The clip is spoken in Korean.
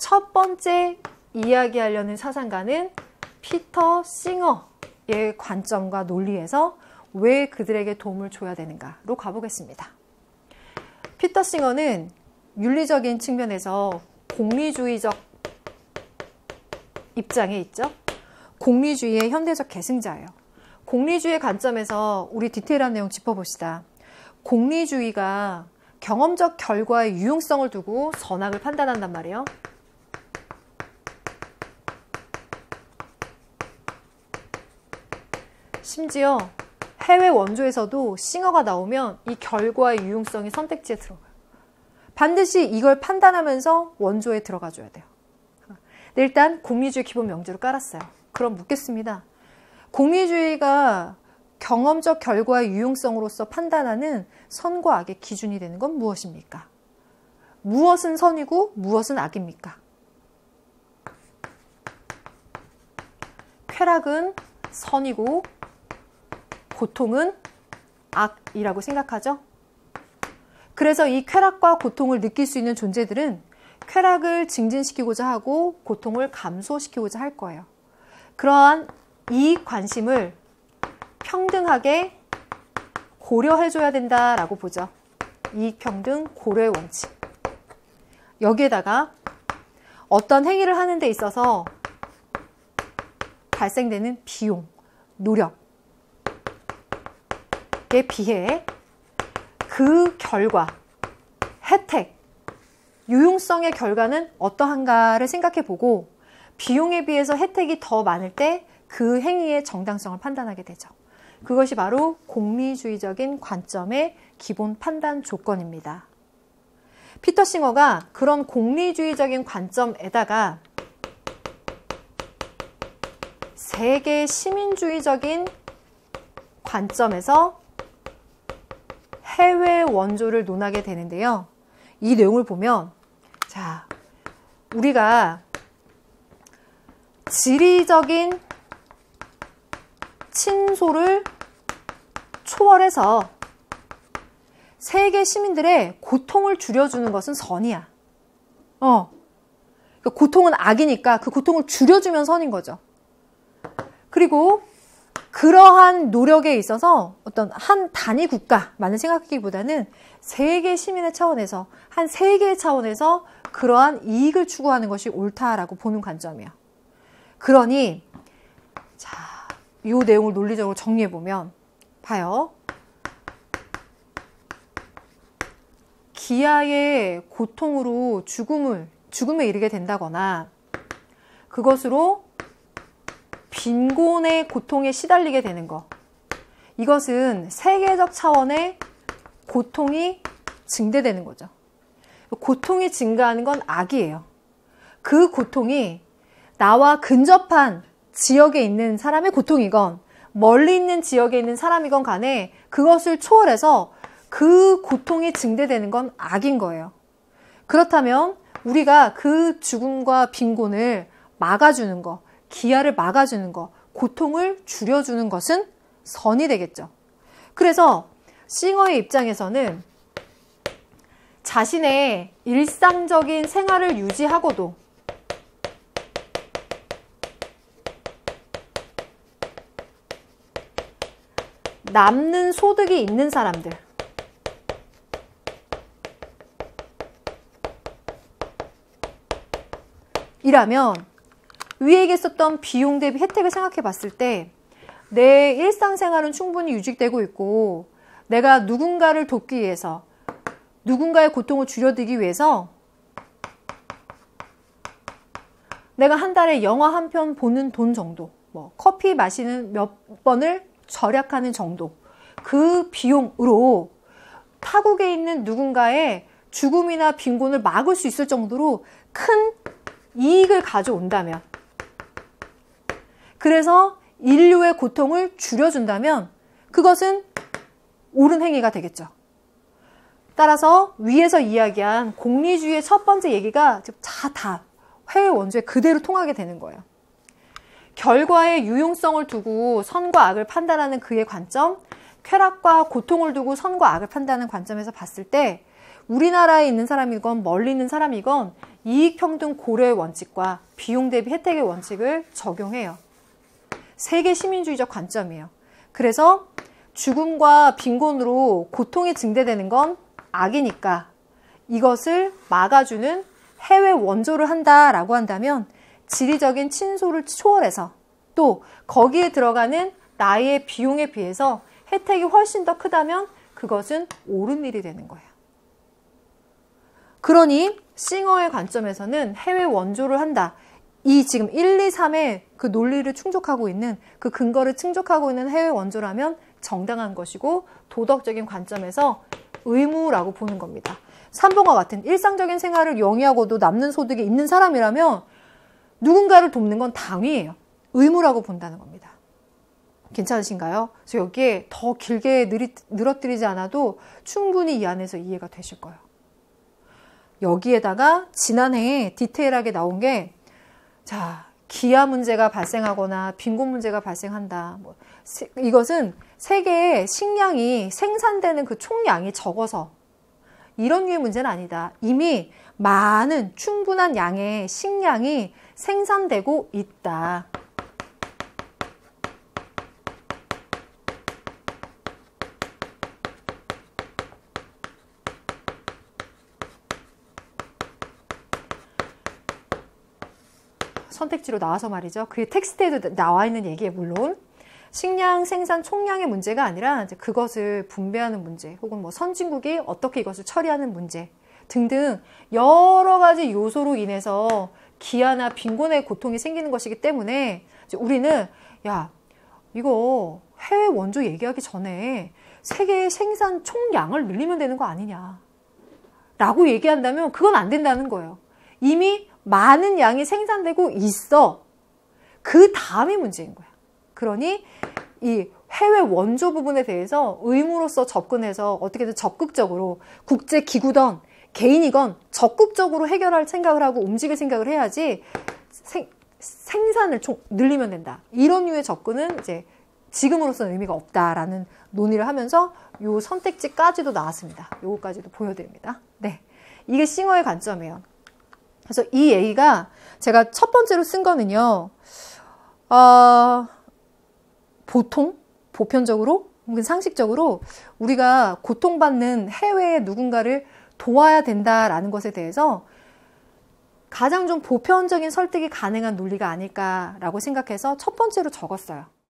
첫 번째 이야기하려는 사상가는 피터 싱어의 관점과 논리에서 왜 그들에게 도움을 줘야 되는가로 가보겠습니다. 피터 싱어는 윤리적인 측면에서 공리주의적 입장에 있죠. 공리주의의 현대적 계승자예요. 공리주의 관점에서 우리 디테일한 내용 짚어봅시다. 공리주의가 경험적 결과의 유용성을 두고 선악을 판단한단 말이에요. 심지어 해외 원조에서도 싱어가 나오면 이 결과의 유용성이 선택지에 들어가요. 반드시 이걸 판단하면서 원조에 들어가줘야 돼요. 일단 공리주의 기본 명제로 깔았어요. 그럼 묻겠습니다. 공리주의가 경험적 결과의 유용성으로서 판단하는 선과 악의 기준이 되는 건 무엇입니까? 무엇은 선이고 무엇은 악입니까? 쾌락은 선이고 고통은 악이라고 생각하죠? 그래서 이 쾌락과 고통을 느낄 수 있는 존재들은 쾌락을 증진시키고자 하고 고통을 감소시키고자 할 거예요. 그러한 이 관심을 평등하게 고려해줘야 된다라고 보죠. 이익평등 고려의 원칙. 여기에다가 어떤 행위를 하는 데 있어서 발생되는 비용, 노력에 비해 그 결과, 혜택, 유용성의 결과는 어떠한가를 생각해보고 비용에 비해서 혜택이 더 많을 때 그 행위의 정당성을 판단하게 되죠. 그것이 바로 공리주의적인 관점의 기본 판단 조건입니다. 피터 싱어가 그런 공리주의적인 관점에다가 세계 시민주의적인 관점에서 해외 원조를 논하게 되는데요. 이 내용을 보면 자, 우리가 지리적인 친소를 초월해서 세계 시민들의 고통을 줄여주는 것은 선이야. 그러니까 고통은 악이니까 그 고통을 줄여주면 선인 거죠. 그리고 그러한 노력에 있어서 어떤 한 단위 국가만을 생각하기보다는 세계 시민의 차원에서 한 세계의 차원에서 그러한 이익을 추구하는 것이 옳다라고 보는 관점이야. 그러니 자, 이 내용을 논리적으로 정리해보면 봐요. 기아의 고통으로 죽음에 이르게 된다거나 그것으로 빈곤의 고통에 시달리게 되는 것. 이것은 세계적 차원의 고통이 증대되는 거죠. 고통이 증가하는 건 악이에요. 그 고통이 나와 근접한 지역에 있는 사람의 고통이건 멀리 있는 지역에 있는 사람이건 간에 그것을 초월해서 그 고통이 증대되는 건 악인 거예요. 그렇다면 우리가 그 죽음과 빈곤을 막아주는 거, 기아를 막아주는 거, 고통을 줄여주는 것은 선이 되겠죠. 그래서 싱어의 입장에서는 자신의 일상적인 생활을 유지하고도 남는 소득이 있는 사람들, 이라면 위에 얘기했었던 비용 대비 혜택을 생각해 봤을 때 내 일상생활은 충분히 유지되고 있고 내가 누군가를 돕기 위해서 누군가의 고통을 줄여들기 위해서 내가 한 달에 영화 한 편 보는 돈 정도, 뭐 커피 마시는 몇 번을 절약하는 정도, 그 비용으로 타국에 있는 누군가의 죽음이나 빈곤을 막을 수 있을 정도로 큰 이익을 가져온다면, 그래서 인류의 고통을 줄여준다면 그것은 옳은 행위가 되겠죠. 따라서 위에서 이야기한 공리주의의 첫 번째 얘기가 다 해외 원조에 그대로 통하게 되는 거예요. 결과의 유용성을 두고 선과 악을 판단하는 그의 관점, 쾌락과 고통을 두고 선과 악을 판단하는 관점에서 봤을 때 우리나라에 있는 사람이건 멀리 있는 사람이건 이익평등 고려의 원칙과 비용 대비 혜택의 원칙을 적용해요. 세계 시민주의적 관점이에요. 그래서 죽음과 빈곤으로 고통이 증대되는 건 악이니까 이것을 막아주는 해외 원조를 한다라고 한다면 지리적인 친소를 초월해서 또 거기에 들어가는 나의 비용에 비해서 혜택이 훨씬 더 크다면 그것은 옳은 일이 되는 거예요. 그러니 싱어의 관점에서는 해외 원조를 한다. 이 지금 1, 2, 3의 그 논리를 충족하고 있는 그 근거를 충족하고 있는 해외 원조라면 정당한 것이고 도덕적인 관점에서 의무라고 보는 겁니다. 3번과 같은 일상적인 생활을 영위하고도 남는 소득이 있는 사람이라면 누군가를 돕는 건 당위예요. 의무라고 본다는 겁니다. 괜찮으신가요? 그래서 여기에 더 길게 늘어뜨리지 않아도 충분히 이 안에서 이해가 되실 거예요. 여기에다가 지난해에 디테일하게 나온 게 자, 기아 문제가 발생하거나 빈곤 문제가 발생한다. 이것은 세계의 식량이 생산되는 그 총량이 적어서 이런 류의 문제는 아니다. 이미 많은 충분한 양의 식량이 생산되고 있다. 선택지로 나와서 말이죠. 그 텍스트에도 나와 있는 얘기에 물론 식량 생산 총량의 문제가 아니라 이제 그것을 분배하는 문제 혹은 뭐 선진국이 어떻게 이것을 처리하는 문제 등등 여러 가지 요소로 인해서 기아나 빈곤의 고통이 생기는 것이기 때문에 이제 우리는 야 이거 해외 원조 얘기하기 전에 세계의 생산 총량을 늘리면 되는 거 아니냐 라고 얘기한다면 그건 안 된다는 거예요. 이미 많은 양이 생산되고 있어. 그 다음이 문제인 거야. 그러니 이 해외 원조 부분에 대해서 의무로서 접근해서 어떻게든 적극적으로 국제기구든 개인이건 적극적으로 해결할 생각을 하고 움직일 생각을 해야지 생산을 좀 늘리면 된다. 이런 류의 접근은 이제 지금으로서는 의미가 없다라는 논의를 하면서 요 선택지까지도 나왔습니다. 요거까지도 보여드립니다. 네, 이게 싱어의 관점이에요. 그래서 이 얘기가 제가 첫 번째로 쓴 거는요. 보편적으로 혹은 상식적으로 우리가 고통받는 해외의 누군가를 도와야 된다라는 것에 대해서 가장 좀 보편적인 설득이 가능한 논리가 아닐까라고 생각해서 첫 번째로 적었어요.